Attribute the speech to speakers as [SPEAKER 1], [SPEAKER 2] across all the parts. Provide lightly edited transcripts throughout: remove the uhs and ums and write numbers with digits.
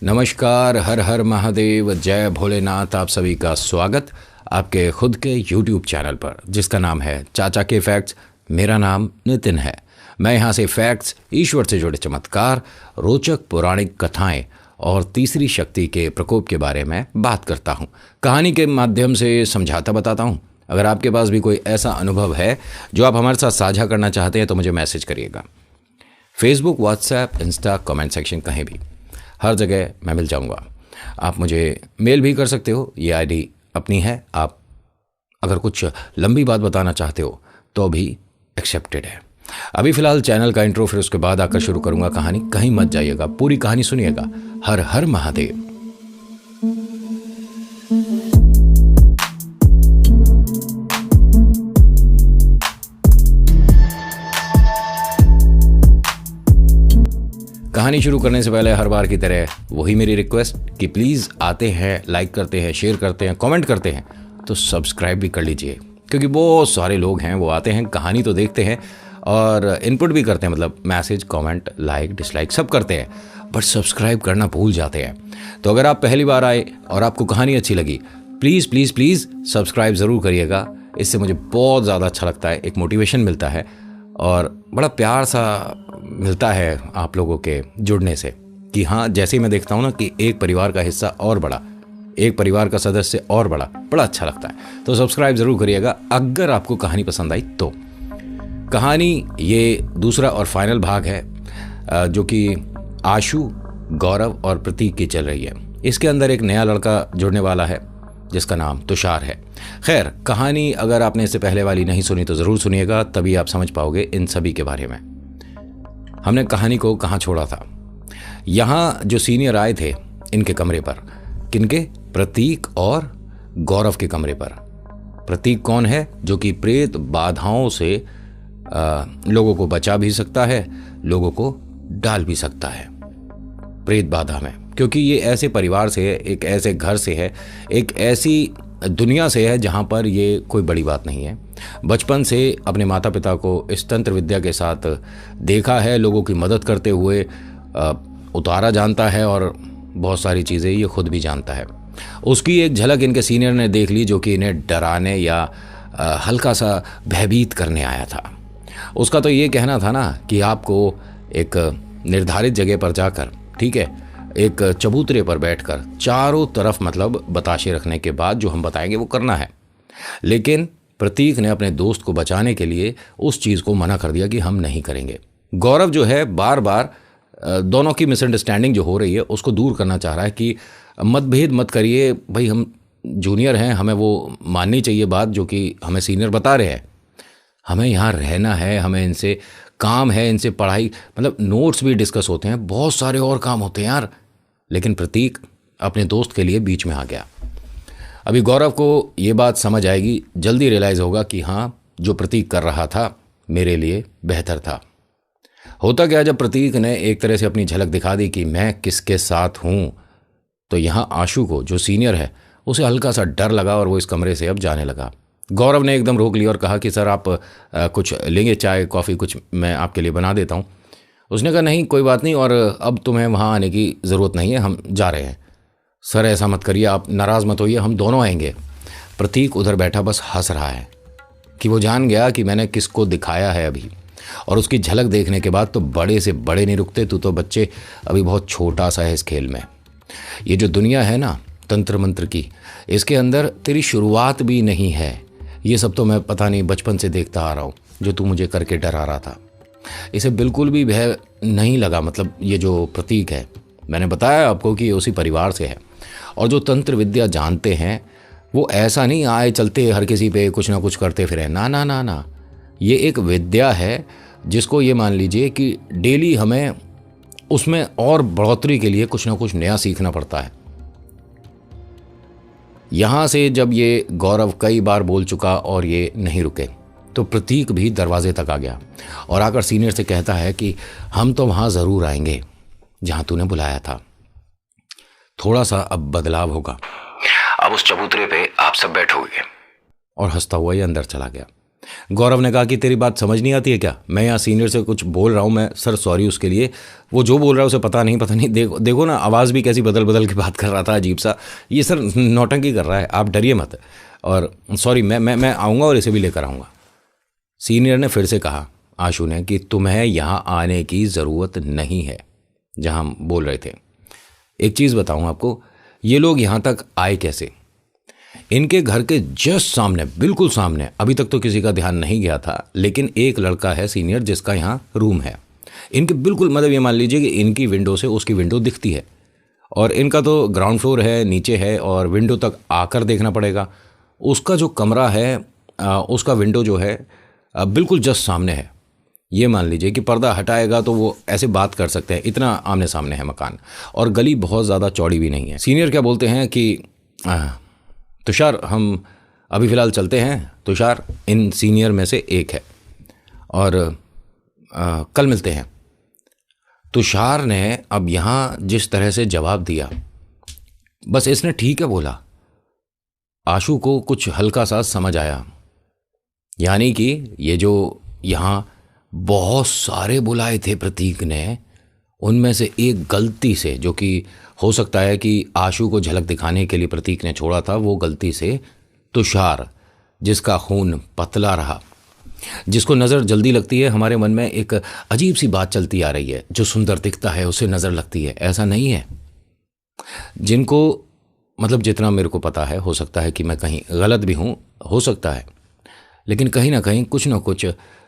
[SPEAKER 1] नमस्कार, हर हर महादेव, जय भोलेनाथ। आप सभी का स्वागत आपके खुद के YouTube चैनल पर जिसका नाम है चाचा के फैक्ट्स। मेरा नाम नितिन है। मैं यहाँ से फैक्ट्स, ईश्वर से जुड़े चमत्कार, रोचक पौराणिक कथाएं और तीसरी शक्ति के प्रकोप के बारे में बात करता हूँ। कहानी के माध्यम से समझाता बताता हूँ। अगर आपके पास भी कोई ऐसा अनुभव है जो आप हमारे साथ साझा करना चाहते हैं तो मुझे मैसेज करिएगा। Facebook, WhatsApp, Insta, comment section, कहीं भी, हर जगह मैं मिल जाऊंगा। आप मुझे मेल भी कर सकते हो, ये आईडी अपनी है। आप अगर कुछ लंबी बात बताना चाहते हो तो भी एक्सेप्टेड है। अभी फ़िलहाल चैनल का इंट्रो, फिर उसके बाद आकर शुरू करूंगा कहानी। कहीं मत जाइएगा, पूरी कहानी सुनिएगा। हर हर महादेव। कहानी शुरू करने से पहले हर बार की तरह वही मेरी रिक्वेस्ट कि प्लीज़ आते हैं, लाइक करते हैं, शेयर करते हैं, कमेंट करते हैं तो सब्सक्राइब भी कर लीजिए। क्योंकि बहुत सारे लोग हैं, वो आते हैं, कहानी तो देखते हैं और इनपुट भी करते हैं, मतलब मैसेज, कमेंट, लाइक, डिसलाइक सब करते हैं, बट सब्सक्राइब करना भूल जाते हैं। तो अगर आप पहली बार आए और आपको कहानी अच्छी लगी, प्लीज़ प्लीज़ प्लीज़ सब्सक्राइब ज़रूर करिएगा। इससे मुझे बहुत ज़्यादा अच्छा लगता है, एक मोटिवेशन मिलता है और बड़ा प्यार सा मिलता है आप लोगों के जुड़ने से कि हाँ, जैसे ही मैं देखता हूँ ना कि एक परिवार का हिस्सा और बड़ा, एक परिवार का सदस्य और बड़ा अच्छा लगता है। तो सब्सक्राइब ज़रूर करिएगा अगर आपको कहानी पसंद आई तो। कहानी ये दूसरा और फाइनल भाग है जो कि आशु, गौरव और प्रतीक की चल रही है। इसके अंदर एक नया लड़का जुड़ने वाला है जिसका नाम तुषार है। खैर, कहानी अगर आपने इससे पहले वाली नहीं सुनी तो ज़रूर सुनिएगा, तभी आप समझ पाओगे इन सभी के बारे में। हमने कहानी को कहाँ छोड़ा था। यहाँ जो सीनियर आए थे इनके कमरे पर, किनके? प्रतीक और गौरव के कमरे पर। प्रतीक कौन है? जो कि प्रेत बाधाओं से लोगों को बचा भी सकता है, लोगों को डाल भी सकता है प्रेत बाधा में। क्योंकि ये ऐसे परिवार से है, एक ऐसे घर से है, एक ऐसी दुनिया से है जहाँ पर ये कोई बड़ी बात नहीं है। बचपन से अपने माता पिता को इस तंत्र विद्या के साथ देखा है, लोगों की मदद करते हुए उतारा जानता है और बहुत सारी चीज़ें ये खुद भी जानता है। उसकी एक झलक इनके सीनियर ने देख ली, जो कि इन्हें डराने या हल्का सा भयभीत करने आया था। उसका तो ये कहना था ना कि आपको एक निर्धारित जगह पर जाकर, ठीक है, एक चबूतरे पर बैठकर चारों तरफ मतलब बताशे रखने के बाद जो हम बताएंगे वो करना है। लेकिन प्रतीक ने अपने दोस्त को बचाने के लिए उस चीज़ को मना कर दिया कि हम नहीं करेंगे। गौरव जो है बार बार दोनों की मिसअंडरस्टैंडिंग जो हो रही है उसको दूर करना चाह रहा है कि मतभेद मत करिए भाई, हम जूनियर हैं, हमें वो माननी चाहिए बात जो कि हमें सीनियर बता रहे हैं। हमें यहाँ रहना है, हमें इनसे काम है, इनसे पढ़ाई, मतलब नोट्स भी डिस्कस होते हैं, बहुत सारे और काम होते हैं यार। लेकिन प्रतीक अपने दोस्त के लिए बीच में आ गया। अभी गौरव को ये बात समझ आएगी, जल्दी रियलाइज़ होगा कि हाँ, जो प्रतीक कर रहा था मेरे लिए बेहतर था। होता क्या, जब प्रतीक ने एक तरह से अपनी झलक दिखा दी कि मैं किसके साथ हूँ, तो यहाँ आशु को, जो सीनियर है, उसे हल्का सा डर लगा और वो इस कमरे से अब जाने लगा। गौरव ने एकदम रोक लिया और कहा कि सर आप कुछ लेंगे, चाय कॉफ़ी कुछ मैं आपके लिए बना देता हूँ। उसने कहा नहीं, कोई बात नहीं, और अब तुम्हें वहाँ आने की ज़रूरत नहीं है, हम जा रहे हैं। सर ऐसा मत करिए, आप नाराज़ मत होइए, हम दोनों आएंगे। प्रतीक उधर बैठा बस हंस रहा है कि वो जान गया कि मैंने किसको दिखाया है अभी, और उसकी झलक देखने के बाद तो बड़े से बड़े नहीं रुकते। तू तो बच्चे अभी बहुत छोटा सा है इस खेल में। ये जो दुनिया है ना तंत्र मंत्र की, इसके अंदर तेरी शुरुआत भी नहीं है। ये सब तो मैं पता नहीं बचपन से देखता आ रहा हूँ, जो तू मुझे करके डरा रहा था। इसे बिल्कुल भी भय नहीं लगा। मतलब ये जो प्रतीक है, मैंने बताया आपको कि ये उसी परिवार से है, और जो तंत्र विद्या जानते हैं वो ऐसा नहीं आए चलते हर किसी पे कुछ ना कुछ करते फिरे। ना ना ना ना, ये एक विद्या है जिसको ये मान लीजिए कि डेली हमें उसमें और बढ़ोतरी के लिए कुछ ना कुछ नया सीखना पड़ता है। यहाँ से जब ये गौरव कई बार बोल चुका और ये नहीं रुके, तो प्रतीक भी दरवाजे तक आ गया और आकर सीनियर से कहता है कि हम तो वहाँ ज़रूर आएंगे जहाँ तूने बुलाया था। थोड़ा सा अब बदलाव होगा, अब उस चबूतरे पे आप सब बैठोगे। और हंसता हुआ ये अंदर चला गया। गौरव ने कहा कि तेरी बात समझ नहीं आती है क्या, मैं यहाँ सीनियर से कुछ बोल रहा हूँ, मैं सर सॉरी उसके लिए, वो जो बोल रहा है उसे पता नहीं देखो देखो ना आवाज़ भी कैसी बदल बदल के बात कर रहा था, अजीब सा, ये सर नौटंकी कर रहा है, आप डरिए मत, और सॉरी मैं आऊँगा और इसे भी लेकर आऊँगा। सीनियर ने फिर से कहा आशु ने कि तुम्हें यहाँ आने की ज़रूरत नहीं है, जहाँ हम बोल रहे थे। एक चीज़ बताऊँ आपको, ये लोग यहाँ तक आए कैसे? इनके घर के जस्ट सामने, बिल्कुल सामने, अभी तक तो किसी का ध्यान नहीं गया था, लेकिन एक लड़का है सीनियर जिसका यहाँ रूम है। इनके बिल्कुल मतलब ये मान लीजिए कि इनकी विंडो से उसकी विंडो दिखती है, और इनका तो ग्राउंड फ्लोर है, नीचे है, और विंडो तक आकर देखना पड़ेगा। उसका जो कमरा है उसका विंडो जो है बिल्कुल जस्ट सामने है। ये मान लीजिए कि पर्दा हटाएगा तो वो ऐसे बात कर सकते हैं, इतना आमने सामने है मकान, और गली बहुत ज़्यादा चौड़ी भी नहीं है। सीनियर क्या बोलते हैं कि तुषार हम अभी फ़िलहाल चलते हैं। तुषार इन सीनियर में से एक है, और कल मिलते हैं। तुषार ने अब यहाँ जिस तरह से जवाब दिया, बस इसने ठीक है बोला, आशु को कुछ हल्का सा समझ आया, यानी कि ये जो यहाँ बहुत सारे बुलाए थे प्रतीक ने, उनमें से एक गलती से, जो कि हो सकता है कि आशु को झलक दिखाने के लिए प्रतीक ने छोड़ा था, वो गलती से तुषार, जिसका खून पतला रहा, जिसको नज़र जल्दी लगती है, हमारे मन में एक अजीब सी बात चलती आ रही है, जो सुंदर दिखता है उसे नज़र लगती है, ऐसा नहीं है। जिनको मतलब जितना मेरे को पता है, हो सकता है कि मैं कहीं गलत भी हूँ, हो सकता है, लेकिन कहीं ना कहीं कुछ ना कुछ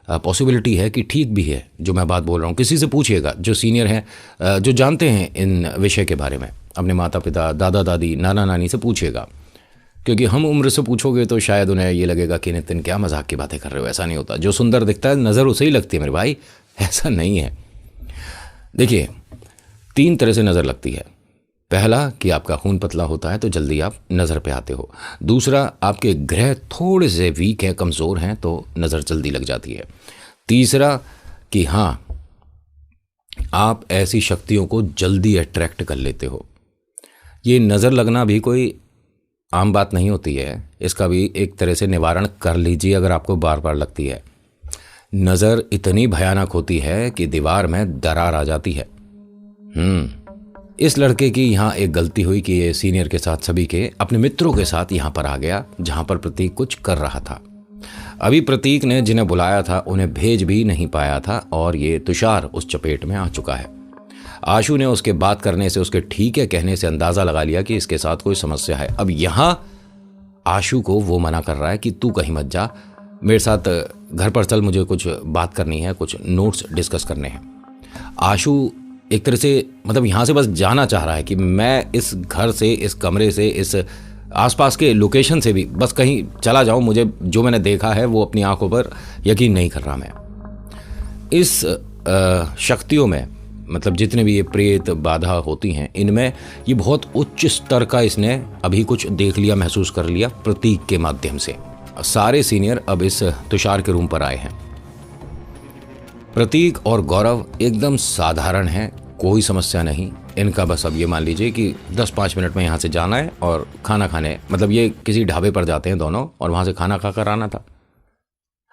[SPEAKER 1] पॉसिबिलिटी है कि ठीक भी है जो मैं बात बोल रहा हूँ। किसी से पूछिएगा जो सीनियर हैं, जो जानते हैं इन विषय के बारे में, अपने माता पिता, दादा दादी, नाना नानी से पूछिएगा, क्योंकि हम उम्र से पूछोगे तो शायद उन्हें ये लगेगा कि नितिन क्या मजाक की बातें कर रहे हो। ऐसा नहीं होता, जो सुंदर दिखता है नज़र उसे ही लगती है मेरे भाई, ऐसा नहीं है। देखिए, 3 तरह से नज़र लगती है। पहला कि आपका खून पतला होता है तो जल्दी आप नज़र पे आते हो। दूसरा, आपके ग्रह थोड़े से वीक हैं, कमज़ोर हैं, तो नज़र जल्दी लग जाती है। तीसरा कि हाँ, आप ऐसी शक्तियों को जल्दी अट्रैक्ट कर लेते हो। ये नज़र लगना भी कोई आम बात नहीं होती है, इसका भी एक तरह से निवारण कर लीजिए अगर आपको बार बार लगती है। नज़र इतनी भयानक होती है कि दीवार में दरार आ जाती है। इस लड़के की यहाँ एक गलती हुई कि ये सीनियर के साथ, सभी के अपने मित्रों के साथ यहाँ पर आ गया, जहाँ पर प्रतीक कुछ कर रहा था। अभी प्रतीक ने जिन्हें बुलाया था उन्हें भेज भी नहीं पाया था, और ये तुषार उस चपेट में आ चुका है। आशु ने उसके बात करने से, उसके ठीक है कहने से अंदाज़ा लगा लिया कि इसके साथ कोई समस्या है। अब यहाँ आशु को वो मना कर रहा है कि तू कहीं मत जा, मेरे साथ घर पर चल, मुझे कुछ बात करनी है, कुछ नोट्स डिस्कस करने हैं। आशु एक तरह से मतलब यहाँ से बस जाना चाह रहा है कि मैं इस घर से, इस कमरे से, इस आसपास के लोकेशन से भी बस कहीं चला जाऊँ, मुझे जो मैंने देखा है वो अपनी आंखों पर यकीन नहीं कर रहा मैं। इस शक्तियों में, मतलब जितने भी ये प्रेत बाधा होती हैं, इनमें ये बहुत उच्च स्तर का इसने अभी कुछ देख लिया, महसूस कर लिया प्रतीक के माध्यम से। सारे सीनियर अब इस तुषार के रूम पर आए हैं। प्रतीक और गौरव एकदम साधारण हैं, कोई समस्या नहीं इनका। बस अब ये मान लीजिए कि 10-5 मिनट में यहाँ से जाना है और खाना खाने, मतलब ये किसी ढाबे पर जाते हैं दोनों, और वहाँ से खाना खाकर आना था।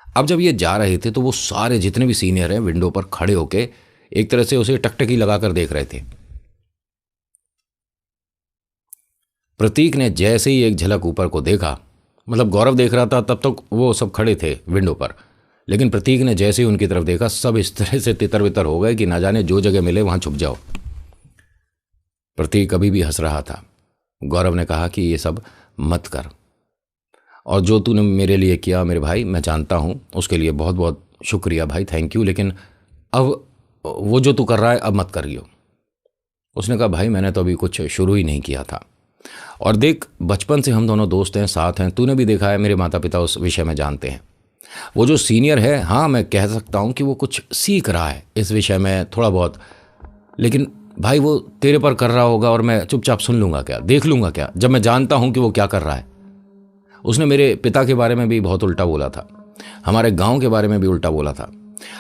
[SPEAKER 1] अब जब ये जा रहे थे तो वो सारे जितने भी सीनियर हैं विंडो पर खड़े होके एक तरह से उसे टकटकी लगाकर देख रहे थे। प्रतीक ने जैसे ही एक झलक ऊपर को देखा, मतलब गौरव देख रहा था तब तक वो सब खड़े थे विंडो पर, लेकिन प्रतीक ने जैसे ही उनकी तरफ देखा, सब इस तरह से तितर बितर हो गए कि ना जाने जो जगह मिले वहां छुप जाओ। प्रतीक अभी भी हंस रहा था। गौरव ने कहा कि ये सब मत कर, और जो तूने मेरे लिए किया मेरे भाई, मैं जानता हूँ, उसके लिए बहुत बहुत शुक्रिया भाई, थैंक यू, लेकिन अब वो जो तू कर रहा है अब मत करियो। उसने कहा भाई मैंने तो अभी कुछ शुरू ही नहीं किया था, और देख बचपन से हम दोनों दोस्त हैं, साथ हैं, तूने भी देखा है, मेरे माता पिता उस विषय में जानते हैं। वो जो सीनियर है, हाँ मैं कह सकता हूँ कि वो कुछ सीख रहा है इस विषय में थोड़ा बहुत, लेकिन भाई वो तेरे पर कर रहा होगा और मैं चुपचाप सुन लूँगा क्या, देख लूँगा क्या, जब मैं जानता हूँ कि वो क्या कर रहा है। उसने मेरे पिता के बारे में भी बहुत उल्टा बोला था, हमारे गांव के बारे में भी उल्टा बोला था।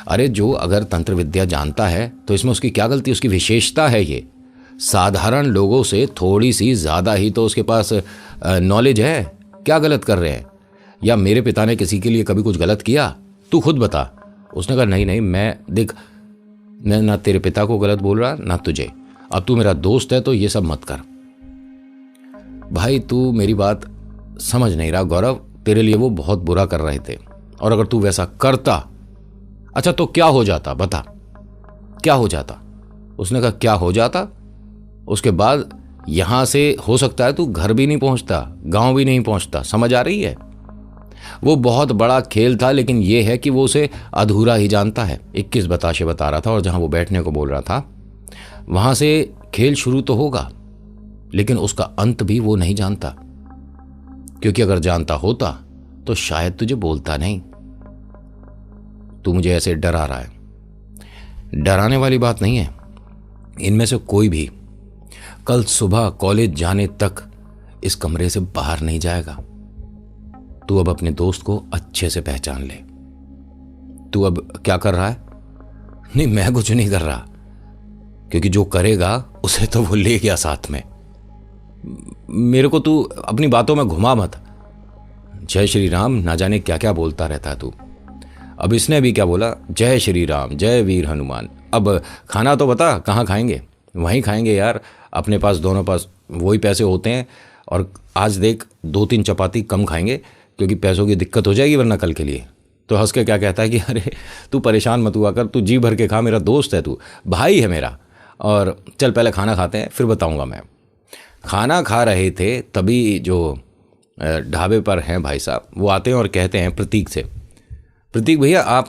[SPEAKER 1] अरे जो अगर तंत्र विद्या जानता है तो इसमें उसकी क्या गलती, उसकी विशेषता है। ये साधारण लोगों से थोड़ी सी ज़्यादा ही तो उसके पास नॉलेज है, क्या गलत कर रहे हैं। या मेरे पिता ने किसी के लिए कभी कुछ गलत किया? तू खुद बता। उसने कहा नहीं नहीं, मैं देख, मैं ना तेरे पिता को गलत बोल रहा ना तुझे। अब तू मेरा दोस्त है तो ये सब मत कर। भाई तू मेरी बात समझ नहीं रहा गौरव, तेरे लिए वो बहुत बुरा कर रहे थे, और अगर तू वैसा करता, अच्छा तो क्या हो जाता बता, क्या हो जाता? उसने कहा क्या हो जाता? उसके बाद यहां से हो सकता है तू घर भी नहीं पहुंचता, गांव भी नहीं पहुंचता। समझ आ रही है? वो बहुत बड़ा खेल था, लेकिन यह है कि वो उसे अधूरा ही जानता है। 21 बताशे बता रहा था, और जहां वो बैठने को बोल रहा था वहां से खेल शुरू तो होगा, लेकिन उसका अंत भी वो नहीं जानता, क्योंकि अगर जानता होता तो शायद तुझे बोलता नहीं। तू मुझे ऐसे डरा रहा है। डराने वाली बात नहीं है। इनमें से कोई भी कल सुबह कॉलेज जाने तक इस कमरे से बाहर नहीं जाएगा। तू अब अपने दोस्त को अच्छे से पहचान ले। तू अब क्या कर रहा है? नहीं, मैं कुछ नहीं कर रहा, क्योंकि जो करेगा उसे तो वो ले गया साथ में। मेरे को तू अपनी बातों में घुमा मत। जय श्री राम ना जाने क्या क्या बोलता रहता है तू। अब इसने भी क्या बोला? जय श्री राम, जय वीर हनुमान। अब खाना तो बता, कहाँ खाएंगे? वहीं खाएंगे यार, अपने पास दोनों पास वही पैसे होते हैं। और आज देख 2-3 चपाती कम खाएंगे, क्योंकि पैसों की दिक्कत हो जाएगी वरना कल के लिए। तो हंस के क्या कहता है कि अरे तू परेशान मत हुआ कर, तू जी भर के खा, मेरा दोस्त है, तू भाई है मेरा। और चल पहले खाना खाते हैं, फिर बताऊंगा मैं। खाना खा रहे थे तभी जो ढाबे पर हैं भाई साहब, वो आते हैं और कहते हैं प्रतीक से, प्रतीक भैया आप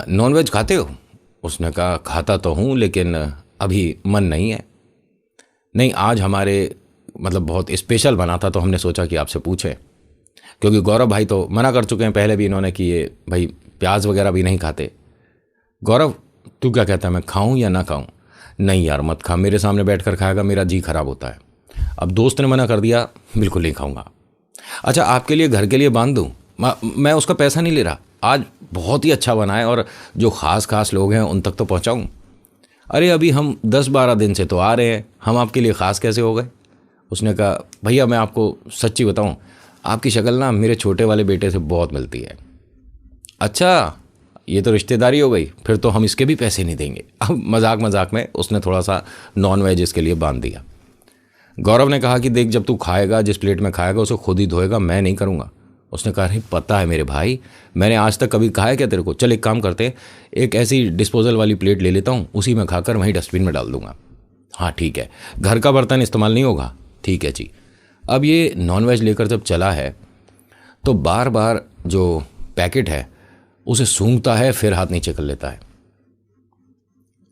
[SPEAKER 1] नॉनवेज खाते हो? उसने कहा खाता तो हूँ, लेकिन अभी मन नहीं है। नहीं, आज हमारे मतलब बहुत स्पेशल बना था, तो हमने सोचा कि आपसे पूछें, क्योंकि गौरव भाई तो मना कर चुके हैं पहले भी इन्होंने कि ये भाई प्याज वगैरह भी नहीं खाते। गौरव तू क्या कहता है, मैं खाऊं या ना खाऊं? नहीं यार मत खा, मेरे सामने बैठकर खाएगा मेरा जी खराब होता है। अब दोस्त ने मना कर दिया, बिल्कुल नहीं खाऊंगा। अच्छा आपके लिए घर के लिए बांध दूं? मैं उसका पैसा नहीं ले रहा, आज बहुत ही अच्छा बना है, और जो खास लोग हैं उन तक तो पहुंचाऊं। अरे अभी हम 10-12 दिन से तो आ रहे हैं, हम आपके लिए ख़ास कैसे हो गए? उसने कहा भैया मैं आपको सच्ची बताऊं, आपकी शक्ल ना मेरे छोटे वाले बेटे से बहुत मिलती है। अच्छा ये तो रिश्तेदारी हो गई, फिर तो हम इसके भी पैसे नहीं देंगे। अब मजाक में उसने थोड़ा सा नॉन वेज इसके लिए बांध दिया। गौरव ने कहा कि देख जब तू खाएगा, जिस प्लेट में खाएगा उसे खुद ही धोएगा, मैं नहीं करूँगा। उसने कहा अरे पता है मेरे भाई, मैंने आज तक कभी कहा है क्या तेरे को? चल एक काम करते हैं, एक ऐसी डिस्पोजल वाली प्लेट ले लेता हूँ, उसी में खाकर वहीं डस्टबिन में डाल दूंगा। हाँ ठीक है, घर का बर्तन इस्तेमाल नहीं होगा। ठीक है जी। अब ये नॉनवेज लेकर जब चला है तो बार बार जो पैकेट है उसे सूंघता है, फिर हाथ नीचे कर लेता है।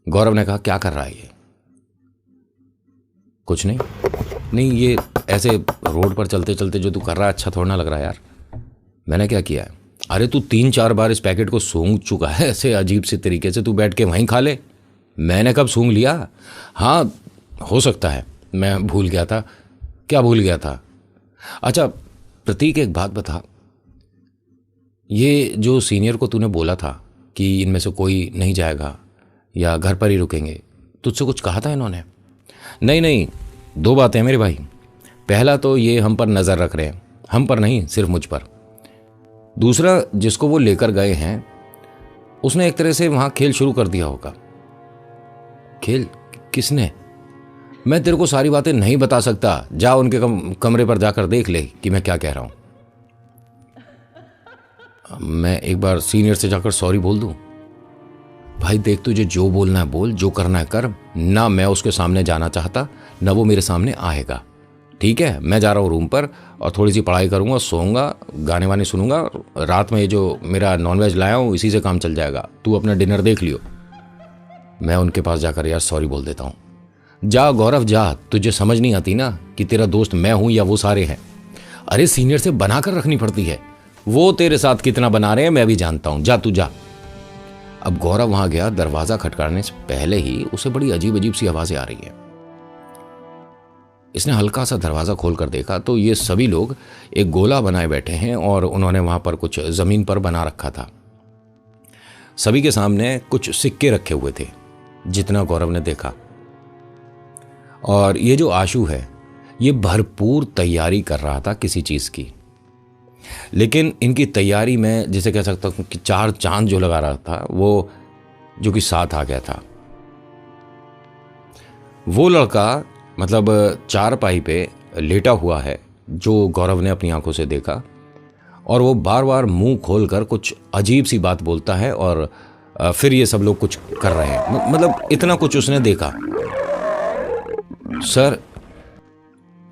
[SPEAKER 1] गौरव ने कहा क्या कर रहा है ये? कुछ नहीं। नहीं ये ऐसे रोड पर चलते चलते जो तू कर रहा है अच्छा थोड़ा ना लग रहा है यार। मैंने क्या किया है? अरे तू 3-4 बार इस पैकेट को सूंघ चुका है ऐसे अजीब से तरीके से, तू बैठ के वहीं खा ले। मैंने कब सूंघ लिया? हाँ हो सकता है मैं भूल गया था। क्या भूल गया था? अच्छा प्रतीक एक बात बता, ये जो सीनियर को तूने बोला था कि इनमें से कोई नहीं जाएगा या घर पर ही रुकेंगे, तुझसे कुछ कहा था इन्होंने? नहीं, 2 बातें हैं मेरे भाई। पहला तो ये हम पर नज़र रख रहे हैं, हम पर नहीं सिर्फ मुझ पर। दूसरा जिसको वो लेकर गए हैं उसने एक तरह से वहाँ खेल शुरू कर दिया होगा। खेल? किसने? मैं तेरे को सारी बातें नहीं बता सकता, जा उनके कमरे पर जाकर देख ले कि मैं क्या कह रहा हूँ। मैं एक बार सीनियर से जाकर सॉरी बोल दूँ? भाई देख तुझे जो बोलना है बोल, जो करना है कर। ना मैं उसके सामने जाना चाहता, ना वो मेरे सामने आएगा। ठीक है मैं जा रहा हूँ रूम पर और थोड़ी सी पढ़ाई करूँगा, सोऊंगा, गाने वाने सुनूंगा। रात में ये जो मेरा नॉनवेज लाया हूँ इसी से काम चल जाएगा। तू अपना डिनर देख लियो। मैं उनके पास जाकर यार सॉरी बोल देता हूँ। जा गौरव जा, तुझे समझ नहीं आती ना कि तेरा दोस्त मैं हूँ या वो सारे हैं। अरे सीनियर से बना कर रखनी पड़ती है, वो तेरे साथ कितना बना रहे हैं मैं भी जानता हूँ। जा तू जा। अब गौरव वहां गया, दरवाजा खटकाने से पहले ही उसे बड़ी अजीब अजीब सी आवाजें आ रही है। इसने हल्का सा दरवाजा खोलकर देखा तो ये सभी लोग एक गोला बनाए बैठे हैं और उन्होंने वहां पर कुछ जमीन पर बना रखा था। सभी के सामने कुछ सिक्के रखे हुए थे जितना गौरव ने देखा। और ये जो आशु है ये भरपूर तैयारी कर रहा था किसी चीज की। लेकिन इनकी तैयारी में जिसे कह सकता हूँ कि 4 चांद जो लगा रहा था वो जो कि साथ आ गया था। वो लड़का मतलब चारपाई पे लेटा हुआ है जो गौरव ने अपनी आंखों से देखा, और वो बार बार मुंह खोलकर कुछ अजीब सी बात बोलता है और फिर ये सब लोग कुछ कर रहे हैं। मतलब इतना कुछ उसने देखा। सर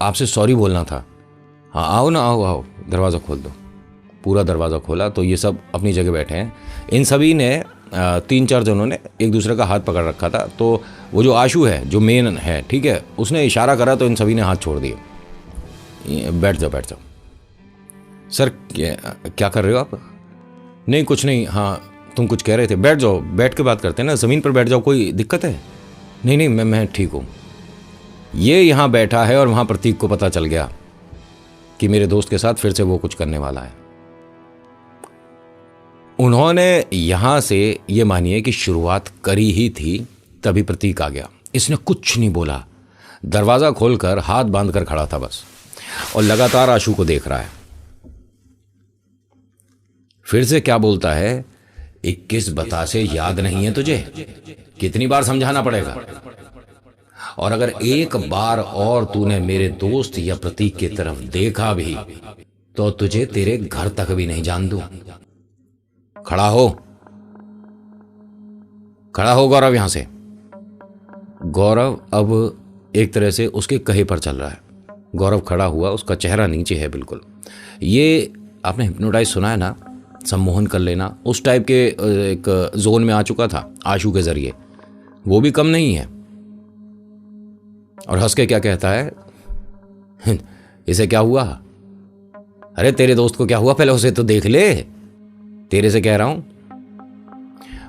[SPEAKER 1] आपसे सॉरी बोलना था। हाँ आओ ना, आओ आओ, दरवाज़ा खोल दो। पूरा दरवाज़ा खोला तो ये सब अपनी जगह बैठे हैं। इन सभी ने 3-4 जनों ने एक दूसरे का हाथ पकड़ रखा था। तो वो जो आशु है जो मेन है, ठीक है, उसने इशारा करा तो इन सभी ने हाथ छोड़ दिए। बैठ जाओ बैठ जाओ। सर क्या कर रहे हो आप? नहीं कुछ नहीं। हाँ तुम कुछ कह रहे थे, बैठ जाओ, बैठ के बात करते हैं ना, ज़मीन पर बैठ जाओ, कोई दिक्कत है? नहीं नहीं मैं ठीक हूँ। ये यहाँ बैठा है और वहाँ प्रतीक को पता चल गया कि मेरे दोस्त के साथ फिर से वो कुछ करने वाला है। उन्होंने यहां से ये मानिए कि शुरुआत करी ही थी, तभी प्रतीक आ गया। इसने कुछ नहीं बोला, दरवाजा खोलकर हाथ बांधकर खड़ा था बस, और लगातार आशु को देख रहा है। फिर से क्या बोलता है, 21 बता से याद नहीं है तुझे? कितनी बार समझाना पड़ेगा? और अगर एक बार और तूने मेरे दोस्त या प्रतीक की तरफ देखा भी तो तुझे तेरे घर तक भी नहीं जान दूं। खड़ा हो, खड़ा हो गौरव यहां से। गौरव अब एक तरह से उसके कहे पर चल रहा है। गौरव खड़ा हुआ, उसका चेहरा नीचे है बिल्कुल। ये आपने हिप्नोटाइज सुना है ना, सम्मोहन कर लेना, उस टाइप के एक जोन में आ चुका था आशु के जरिए। वो भी कम नहीं है। और हंस के क्या कहता है, इसे क्या हुआ? अरे तेरे दोस्त को क्या हुआ, पहले उसे तो देख ले, तेरे से कह रहा हूं।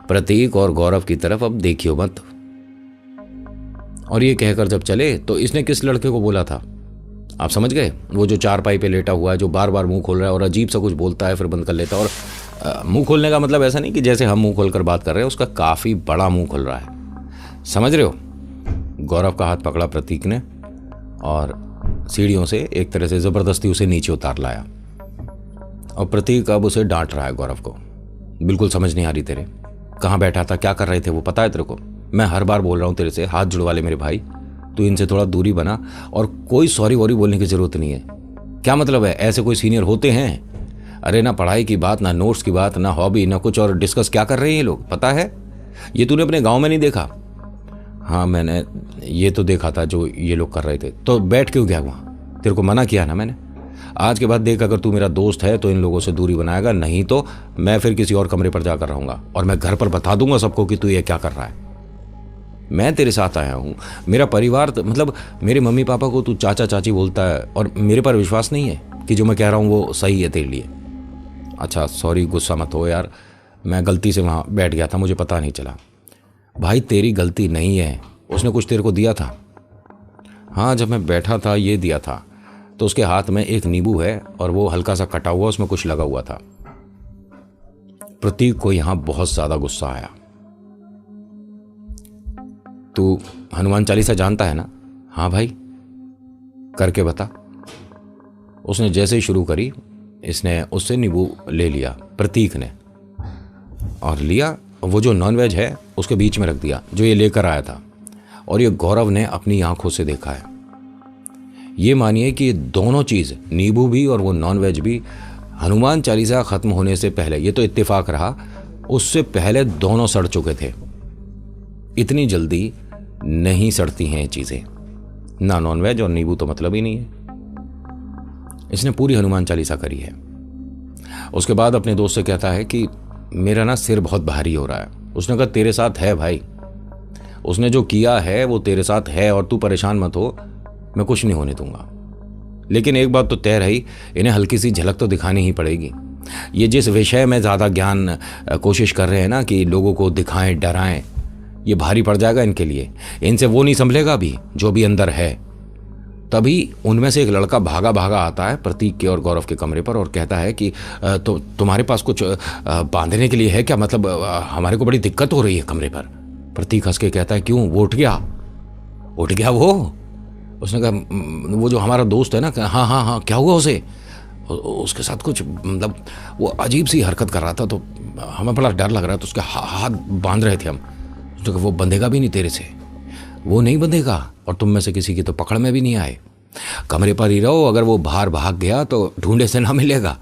[SPEAKER 1] प्रतीक और गौरव की तरफ अब देखियो मत। और ये कहकर जब चले तो इसने किस लड़के को बोला था आप समझ गए? वो जो चारपाई पे लेटा हुआ है, जो बार बार मुंह खोल रहा है और अजीब सा कुछ बोलता है फिर बंद कर लेता है। और मुंह खोलने का मतलब ऐसा नहीं कि जैसे हम मुंह खोलकर बात कर रहे हैं, उसका काफी बड़ा मुंह खुल रहा है, समझ रहे हो? गौरव का हाथ पकड़ा प्रतीक ने और सीढ़ियों से एक तरह से जबरदस्ती उसे नीचे उतार लाया। और प्रतीक अब उसे डांट रहा है गौरव को, बिल्कुल समझ नहीं आ रही तेरे, कहाँ बैठा था, क्या कर रहे थे वो पता है तेरे को? मैं हर बार बोल रहा हूँ तेरे से, हाथ जुड़वा ले मेरे भाई, तू इनसे थोड़ा दूरी बना। और कोई सॉरी वॉरी बोलने की जरूरत नहीं है। क्या मतलब है, ऐसे कोई सीनियर होते हैं? अरे ना पढ़ाई की बात, ना नोट्स की बात, ना हॉबी, ना कुछ, और डिस्कस क्या कर रहे हैं ये लोग, पता है? ये तूने अपने गाँव में नहीं देखा? हाँ मैंने ये तो देखा था जो ये लोग कर रहे थे। तो बैठ क्यों गया वहाँ? तेरे को मना किया ना मैंने। आज के बाद देख, अगर तू मेरा दोस्त है तो इन लोगों से दूरी बनाएगा, नहीं तो मैं फिर किसी और कमरे पर जाकर रहूंगा और मैं घर पर बता दूंगा सबको कि तू ये क्या कर रहा है। मैं तेरे साथ आया हूँ, मेरा परिवार, मतलब मेरे मम्मी पापा को तू चाचा चाची बोलता है और मेरे पर विश्वास नहीं है कि जो मैं कह रहा हूँ वो सही है तेरे लिए। अच्छा सॉरी, गुस्सा मत हो यार, मैं गलती से वहाँ बैठ गया था, मुझे पता नहीं चला। भाई तेरी गलती नहीं है, उसने कुछ तेरे को दिया था। हाँ जब मैं बैठा था ये दिया था। तो उसके हाथ में एक नींबू है और वो हल्का सा कटा हुआ, उसमें कुछ लगा हुआ था। प्रतीक को यहां बहुत ज्यादा गुस्सा आया। तू हनुमान चालीसा जानता है ना? हाँ भाई, करके बता। उसने जैसे ही शुरू करी, इसने उससे नींबू ले लिया प्रतीक ने, और लिया वो जो नॉनवेज है उसके बीच में रख दिया जो ये लेकर आया था। और ये गौरव ने अपनी आंखों से देखा है। ये मानिए कि दोनों चीज, नींबू भी और वो नॉनवेज भी, हनुमान चालीसा खत्म होने से पहले, ये तो इत्तेफाक रहा, उससे पहले दोनों सड़ चुके थे। इतनी जल्दी नहीं सड़ती हैं ये चीजें, ना नॉनवेज और नींबू तो मतलब ही नहीं है। इसने पूरी हनुमान चालीसा करी है। उसके बाद अपने दोस्त से कहता है कि मेरा ना सिर बहुत भारी हो रहा है। उसने कहा तेरे साथ है भाई, उसने जो किया है वो तेरे साथ है और तू परेशान मत हो, मैं कुछ नहीं होने दूंगा। लेकिन एक बात तो तय रही, इन्हें हल्की सी झलक तो दिखानी ही पड़ेगी। ये जिस विषय में ज़्यादा ज्ञान कोशिश कर रहे हैं ना कि लोगों को दिखाएं, डराएं, ये भारी पड़ जाएगा इनके लिए। इनसे वो नहीं संभलेगा भी जो भी अंदर है। तभी उनमें से एक लड़का भागा भागा आता है प्रतीक के और गौरव के कमरे पर और कहता है कि तो तुम्हारे पास कुछ बांधने के लिए है क्या? मतलब हमारे को बड़ी दिक्कत हो रही है कमरे पर। प्रतीक हंस के कहता है क्यों, वो उठ गया? उठ गया वो? उसने कहा वो जो हमारा दोस्त है ना, हाँ हाँ हाँ, क्या हुआ उसे? उसके साथ कुछ मतलब वो अजीब सी हरकत कर रहा था, तो हमें बड़ा डर लग रहा था। तो उसके हाथ बांध रहे थे हम। तो वो बंधेगा भी नहीं तेरे से, वो नहीं बंधेगा, और तुम में से किसी की तो पकड़ में भी नहीं आए। कमरे पर ही रहो, अगर वो बाहर भाग गया तो ढूंढे से ना मिलेगा।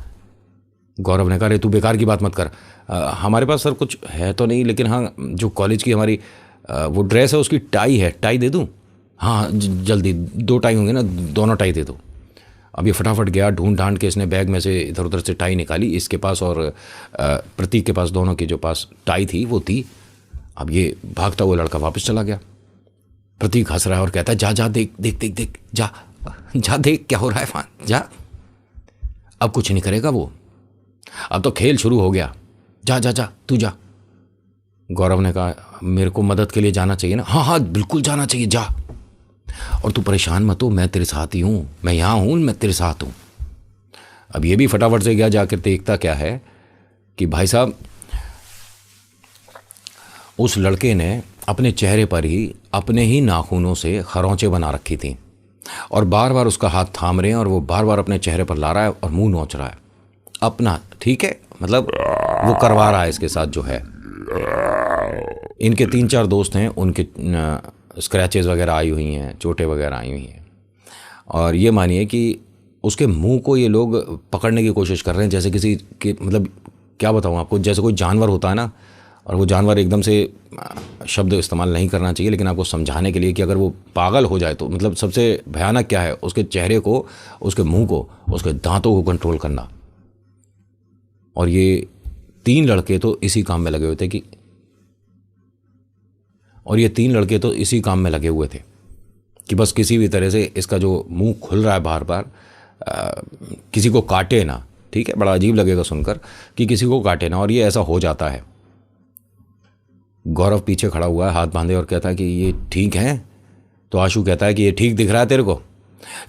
[SPEAKER 1] गौरव ने कहा, अरे तू बेकार की बात मत कर, हमारे पास सर कुछ है तो नहीं, लेकिन हाँ जो कॉलेज की हमारी वो ड्रेस है उसकी टाई है, टाई दे दूँ? हाँ जल्दी, 2 टाई होंगे ना, दोनों टाई दे दो। अब ये फटाफट गया, ढूंढ ढांड के इसने बैग में से इधर उधर से टाई निकाली। इसके पास और प्रतीक के पास, दोनों की जो पास टाई थी वो थी। अब ये भागता हुआ लड़का वापस चला गया। प्रतीक हंस रहा है और कहता है, जा जा देख देख देख देख, जा जा देख क्या हो रहा है वहां, जा। अब कुछ नहीं करेगा वो, अब तो खेल शुरू हो गया। जा जा जा तू जा। गौरव ने कहा, मेरे को मदद के लिए जाना चाहिए ना? हाँ हाँ बिल्कुल जाना चाहिए, जा। और तू परेशान मत हो, मैं तेरे साथ ही हूँ, मैं यहाँ हूँ, मैं तेरे साथ हूँ। अब ये भी फटाफट से गया, जाकर देखता क्या है कि भाई साहब उस लड़के ने अपने चेहरे पर ही अपने ही नाखूनों से खरोंचे बना रखी थी, और बार बार उसका हाथ थाम रहे हैं, और वो बार बार अपने चेहरे पर ला रहा है और मुंह नोच रहा है अपना। ठीक है, मतलब वो करवा रहा है इसके साथ जो है। इनके 3-4 दोस्त हैं, उनके स्क्रैचेस वगैरह आई हुई हैं, चोटें वगैरह आई हुई हैं, और ये मानिए कि उसके मुंह को ये लोग पकड़ने की कोशिश कर रहे हैं, जैसे किसी के, मतलब क्या बताऊँ आपको, जैसे कोई जानवर होता है ना, और वो जानवर एकदम से शब्द इस्तेमाल नहीं करना चाहिए, लेकिन आपको समझाने के लिए कि अगर वो पागल हो जाए तो मतलब सबसे भयानक क्या है, उसके चेहरे को, उसके मुंह को, उसके दांतों को कंट्रोल करना। और ये 3 लड़के तो इसी काम में लगे हुए थे कि बस किसी भी तरह से इसका जो मुंह खुल रहा है बार बार, किसी को काटे ना। ठीक है, बड़ा अजीब लगेगा सुनकर कि किसी को काटे ना, और ये ऐसा हो जाता है। गौरव पीछे खड़ा हुआ है हाथ बांधे और कहता है कि ये ठीक है? तो आशु कहता है कि ये ठीक दिख रहा है तेरे को?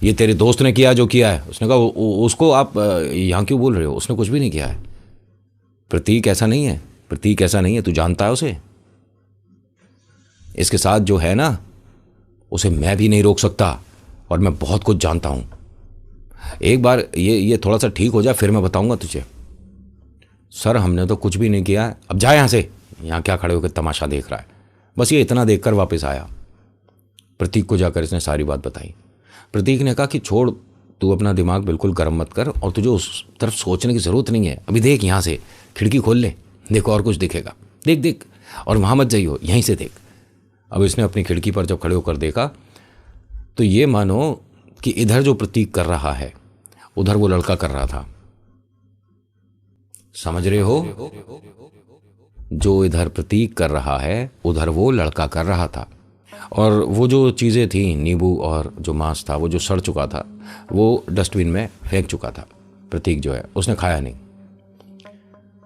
[SPEAKER 1] ये तेरे दोस्त ने किया जो किया है। उसने कहा, उसको आप यहाँ क्यों बोल रहे हो, उसने कुछ भी नहीं किया है। प्रतीक ऐसा नहीं है, तू जानता है उसे? इसके साथ जो है ना, उसे मैं भी नहीं रोक सकता, और मैं बहुत कुछ जानता हूं। एक बार ये थोड़ा सा ठीक हो जाए, फिर मैं बताऊंगा तुझे। सर हमने तो कुछ भी नहीं किया है, अब जा यहां से। यहाँ क्या खड़े होकर तमाशा देख रहा है? बस ये इतना देखकर वापस आया। प्रतीक को जाकर इसने सारी बात बताई। प्रतीक ने कहा कि छोड़, तू अपना दिमाग बिल्कुल गर्म मत कर, और तुझे उस तरफ सोचने की ज़रूरत नहीं है। अभी देख, यहाँ से खिड़की खोल ले, देखो और कुछ दिखेगा, देख देख, और वहाँ मत जाइयो, यहीं से देख। अब इसने अपनी खिड़की पर जब खड़े होकर देखा, तो ये मानो कि इधर जो प्रतीक कर रहा है, उधर वो लड़का कर रहा था। समझ रहे हो? जो इधर प्रतीक कर रहा है, उधर वो लड़का कर रहा था। और वो जो चीज़ें थी, नींबू और जो मांस था, वो जो सड़ चुका था, वो डस्टबिन में फेंक चुका था। प्रतीक जो है उसने खाया नहीं।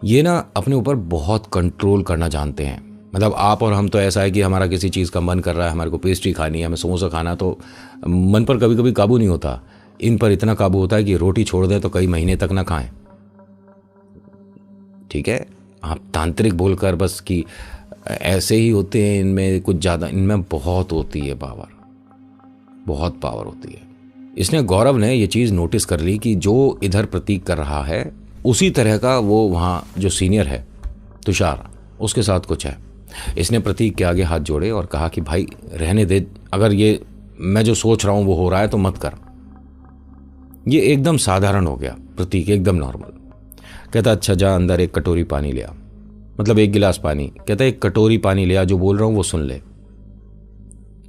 [SPEAKER 1] ये ना अपने ऊपर बहुत कंट्रोल करना जानते हैं। मतलब आप और हम तो ऐसा है कि हमारा किसी चीज़ का मन कर रहा है, हमारे को पेस्ट्री खानी है, हमें समोसा खाना, तो मन पर कभी कभी काबू नहीं होता। इन पर इतना काबू होता है कि रोटी छोड़ दें तो कई महीने तक ना खाएं। ठीक है, आप तांत्रिक बोलकर बस कि ऐसे ही होते हैं, इनमें कुछ ज़्यादा, इनमें बहुत होती है पावर, बहुत पावर होती है। इसने, गौरव ने ये चीज़ नोटिस कर ली कि जो इधर प्रतीक कर रहा है, उसी तरह का वो वहाँ जो सीनियर है तुषार, उसके साथ कुछ है। इसने प्रतीक के आगे हाथ जोड़े और कहा कि भाई रहने दे, अगर ये मैं जो सोच रहा हूँ वो हो रहा है तो मत कर। ये एकदम साधारण हो गया प्रतीक, एकदम नॉर्मल। कहता अच्छा जा अंदर एक कटोरी पानी ले आ, मतलब 1 गिलास पानी। कहता एक कटोरी पानी ले आ, जो बोल रहा हूँ वो सुन ले।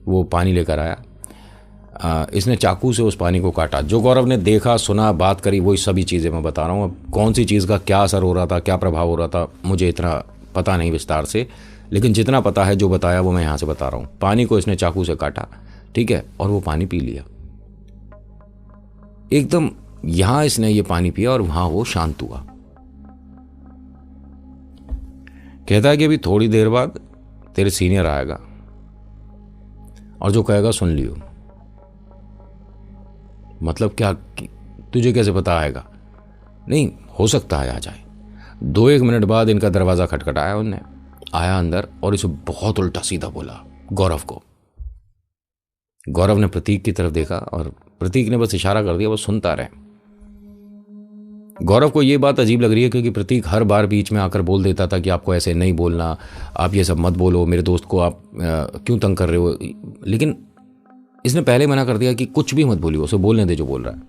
[SPEAKER 1] वो पानी लेकर आया। इसने चाकू से उस पानी को काटा। जो गौरव ने देखा, सुना, बात करी, वही सभी चीज़ें मैं बता रहा हूँ। अब कौन सी चीज़ का क्या असर हो रहा था, क्या प्रभाव हो रहा था, मुझे इतना पता नहीं विस्तार से, लेकिन जितना पता है, जो बताया वो मैं यहाँ से बता रहा हूँ। पानी को इसने चाकू से काटा, ठीक है, और वो पानी पी लिया एकदम। यहाँ इसने ये पानी पिया और वहाँ वो शांत हुआ। कहता है कि अभी थोड़ी देर बाद तेरे सीनियर आएगा और जो कहेगा सुन लियो। मतलब क्या, तुझे कैसे पता आएगा? नहीं, हो सकता है आ जाए। 2-1 मिनट बाद इनका दरवाज़ा खटखटाया, उनने आया अंदर और इसे बहुत उल्टा सीधा बोला गौरव को। गौरव ने प्रतीक की तरफ देखा और प्रतीक ने बस इशारा कर दिया, बस सुनता रहे। गौरव को ये बात अजीब लग रही है क्योंकि प्रतीक हर बार बीच में आकर बोल देता था कि आपको ऐसे नहीं बोलना, आप ये सब मत बोलो, मेरे दोस्त को आप क्यों तंग कर रहे हो। लेकिन इसने पहले मना कर दिया कि कुछ भी मत बोलिए, उसे बोलने दे जो बोल रहा है।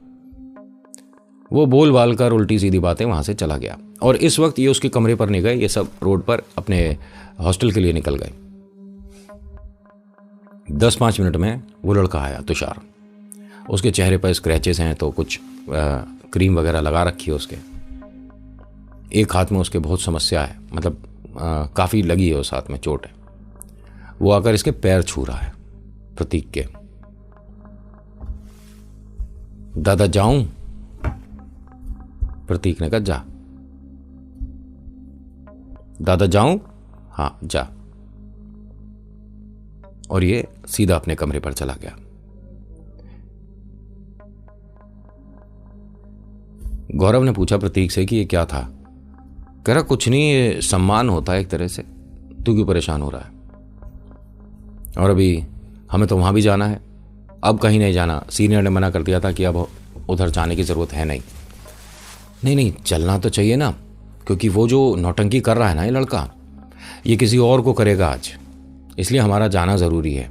[SPEAKER 1] वो बोल बाल कर उल्टी सीधी बातें वहाँ से चला गया। और इस वक्त ये उसके कमरे पर नहीं गए, ये सब रोड पर अपने हॉस्टल के लिए निकल गए। 10-5 मिनट में वो लड़का आया, तुषार। उसके चेहरे पर स्क्रैचेस हैं, तो कुछ क्रीम वगैरह लगा रखी है उसके। एक हाथ में उसके बहुत समस्या है, मतलब काफ़ी लगी है उस हाथ में, चोट है। वो आकर इसके पैर छू रहा है, प्रतीक के। दादा जाऊं? प्रतीक ने कहा जा। दादा जाऊं? हाँ जा। और ये सीधा अपने कमरे पर चला गया। गौरव ने पूछा प्रतीक से कि ये क्या था। कह रहा कुछ नहीं, ये सम्मान होता है एक तरह से, तू क्यों परेशान हो रहा है। और अभी हमें तो वहां भी जाना है। अब कहीं नहीं जाना, सीनियर ने मना कर दिया था कि अब उधर जाने की जरूरत है नहीं। नहीं चलना तो चाहिए ना, क्योंकि वो जो नौटंकी कर रहा है ना ये लड़का, ये किसी और को करेगा आज, इसलिए हमारा जाना ज़रूरी है।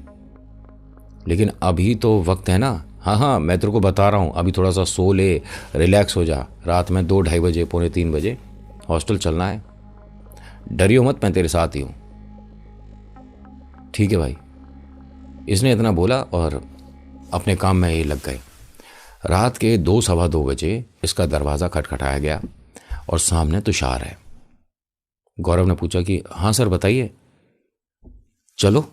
[SPEAKER 1] लेकिन अभी तो वक्त है ना। हाँ मैं तेरे को बता रहा हूँ, अभी थोड़ा सा सो ले, रिलैक्स हो जा। रात में 2-2:30 बजे, 2:45 बजे हॉस्टल चलना है। डरियो मत, मैं तेरे साथ ही हूँ। ठीक है भाई। इसने इतना बोला और अपने काम में ही लग गए। रात के 2-2:15 बजे इसका दरवाज़ा खटखटाया गया और सामने तुषार है। गौरव ने पूछा कि हाँ सर बताइए। चलो।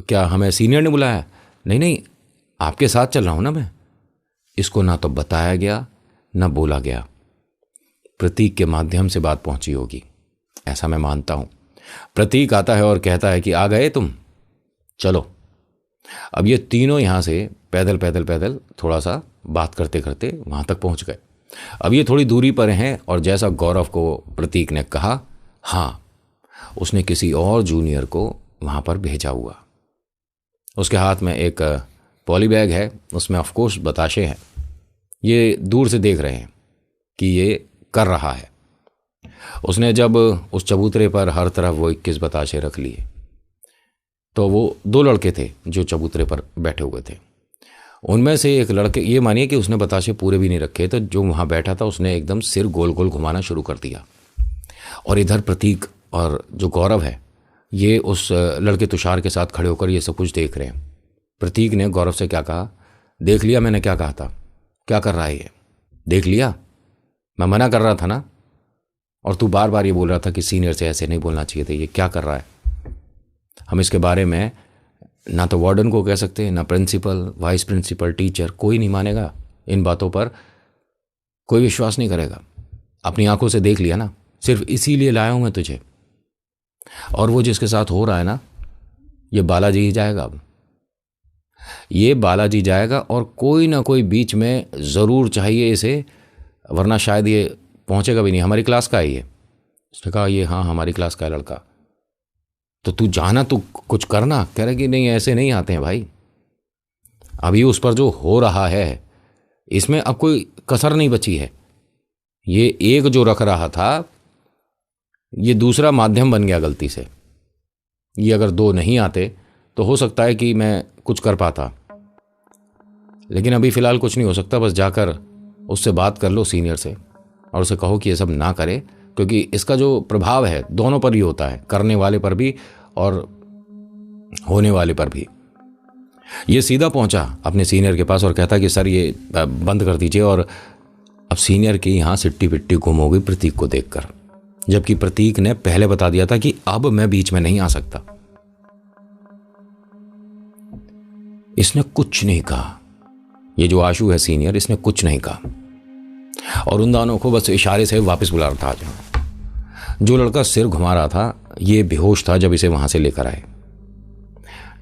[SPEAKER 1] क्या हमें सीनियर ने बुलाया? नहीं आपके साथ चल रहा हूं ना मैं। इसको ना तो बताया गया ना बोला गया। प्रतीक के माध्यम से बात पहुंची होगी, ऐसा मैं मानता हूं। प्रतीक आता है और कहता है कि आ गए तुम, चलो। अब ये तीनों यहां से पैदल थोड़ा सा बात करते करते वहां तक पहुंच गए। अब ये थोड़ी दूरी पर हैं और जैसा गौरव को प्रतीक ने कहा, हाँ उसने किसी और जूनियर को वहां पर भेजा हुआ। उसके हाथ में एक पॉली बैग है, उसमें ऑफकोर्स बताशे हैं। ये दूर से देख रहे हैं कि ये कर रहा है। उसने जब उस चबूतरे पर हर तरफ वो 21 बताशे रख लिए, तो वो 2 लड़के थे जो चबूतरे पर बैठे हुए थे। उनमें से एक लड़के, ये मानिए कि उसने बताशे पूरे भी नहीं रखे, तो जो वहाँ बैठा था उसने एकदम सिर गोल गोल घुमाना शुरू कर दिया। और इधर प्रतीक और जो गौरव है ये उस लड़के तुषार के साथ खड़े होकर ये सब कुछ देख रहे हैं। प्रतीक ने गौरव से क्या कहा, देख लिया मैंने क्या कहा था, क्या कर रहा है ये, देख लिया, मैं मना कर रहा था ना। और तू बार बार ये बोल रहा था कि सीनियर से ऐसे नहीं बोलना चाहिए था, ये क्या कर रहा है। हम इसके बारे में ना तो वार्डन को कह सकते, ना प्रिंसिपल, वाइस प्रिंसिपल, टीचर, कोई नहीं मानेगा। इन बातों पर कोई विश्वास नहीं करेगा। अपनी आंखों से देख लिया ना, सिर्फ इसीलिए लाया हूं मैं तुझे। और वो जिसके साथ हो रहा है ना, ये बालाजी ही जाएगा। अब ये बालाजी जाएगा और कोई ना कोई बीच में ज़रूर चाहिए इसे, वरना शायद ये पहुंचेगा भी नहीं। हमारी क्लास का है ये। उसने कहा ये हाँ हमारी क्लास का है लड़का। तो तू जाना, तू कुछ करना। कह रहे कि नहीं ऐसे नहीं आते हैं भाई, अभी उस पर जो हो रहा है इसमें अब कोई कसर नहीं बची है। ये एक जो रख रहा था ये दूसरा माध्यम बन गया गलती से। ये अगर 2 नहीं आते तो हो सकता है कि मैं कुछ कर पाता, लेकिन अभी फ़िलहाल कुछ नहीं हो सकता। बस जाकर उससे बात कर लो सीनियर से और उसे कहो कि ये सब ना करे, क्योंकि इसका जो प्रभाव है दोनों पर ही होता है, करने वाले पर भी और होने वाले पर भी। ये सीधा पहुंचा अपने सीनियर के पास और कहता कि सर ये बंद कर दीजिए। और अब सीनियर की यहाँ सिट्टी पिट्टी गुम हो गई प्रतीक को देखकर, जबकि प्रतीक ने पहले बता दिया था कि अब मैं बीच में नहीं आ सकता। इसने कुछ नहीं कहा। ये जो आशु है सीनियर, इसने कुछ नहीं कहा और उन दोनों को बस इशारे से वापस बुला रहा था। जो लड़का सिर घुमा रहा था ये बेहोश था जब इसे वहां से लेकर आए।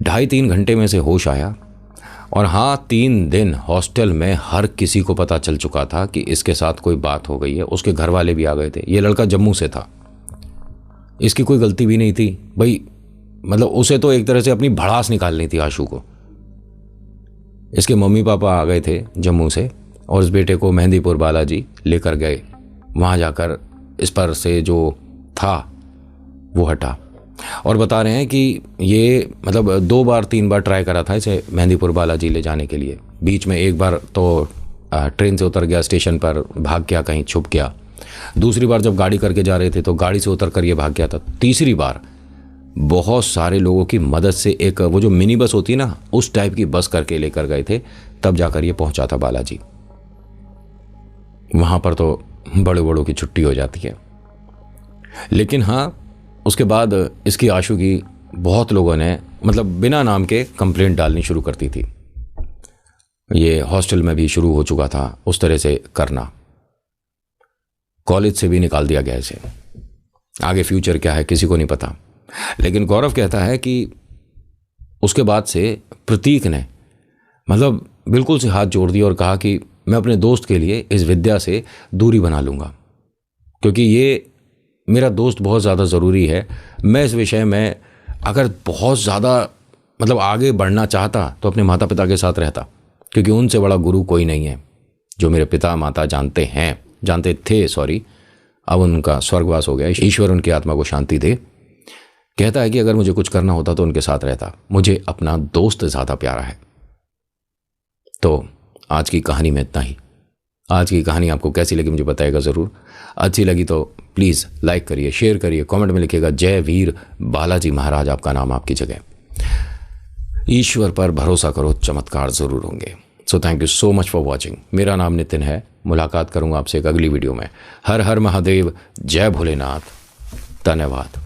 [SPEAKER 1] 2.5-3 घंटे में से होश आया। और हाँ, 3 दिन हॉस्टल में हर किसी को पता चल चुका था कि इसके साथ कोई बात हो गई है। उसके घर वाले भी आ गए थे। ये लड़का जम्मू से था, इसकी कोई गलती भी नहीं थी भाई। मतलब उसे तो एक तरह से अपनी भड़ास निकालनी थी आशु को। इसके मम्मी पापा आ गए थे जम्मू से और उस बेटे को मेहंदीपुर बालाजी लेकर गए। वहाँ जाकर इस पर से जो था वो हटा, और बता रहे हैं कि ये मतलब 2 बार 3 बार ट्राई करा था इसे मेहंदीपुर बालाजी ले जाने के लिए। बीच में एक बार तो ट्रेन से उतर गया, स्टेशन पर भाग गया, कहीं छुप गया। दूसरी बार जब गाड़ी करके जा रहे थे तो गाड़ी से उतर कर ये भाग गया था। तीसरी बार बहुत सारे लोगों की मदद से एक वो जो मिनी बस होती है ना, उस टाइप की बस करके लेकर गए थे, तब जाकर ये पहुंचा था बालाजी। वहां पर तो बड़े बड़ों की छुट्टी हो जाती है। लेकिन हाँ, उसके बाद इसकी आशु की बहुत लोगों ने मतलब बिना नाम के कंप्लेंट डालनी शुरू करती थी। ये हॉस्टल में भी शुरू हो चुका था उस तरह से करना। कॉलेज से भी निकाल दिया गया इसे। आगे फ्यूचर क्या है किसी को नहीं पता। लेकिन गौरव कहता है कि उसके बाद से प्रतीक ने मतलब बिल्कुल से हाथ जोड़ दिया और कहा कि मैं अपने दोस्त के लिए इस विद्या से दूरी बना लूँगा, क्योंकि ये मेरा दोस्त बहुत ज़्यादा ज़रूरी है। मैं इस विषय में अगर बहुत ज़्यादा मतलब आगे बढ़ना चाहता तो अपने माता पिता के साथ रहता, क्योंकि उनसे बड़ा गुरु कोई नहीं है। जो मेरे पिता माता जानते थे, अब उनका स्वर्गवास हो गया, ईश्वर उनकी आत्मा को शांति दे। कहता है कि अगर मुझे कुछ करना होता तो उनके साथ रहता, मुझे अपना दोस्त ज़्यादा प्यारा है। तो आज की कहानी में इतना ही। आज की कहानी आपको कैसी लगी मुझे बताइएगा ज़रूर। अच्छी लगी तो प्लीज़ लाइक करिए, शेयर करिए, कमेंट में लिखिएगा जय वीर बालाजी महाराज, आपका नाम आपकी जगह। ईश्वर पर भरोसा करो, चमत्कार ज़रूर होंगे। So thank you so much for watching. मेरा नाम नितिन है। मुलाकात करूंगा आपसे एक अगली वीडियो में। हर हर महादेव, जय भोलेनाथ, धन्यवाद।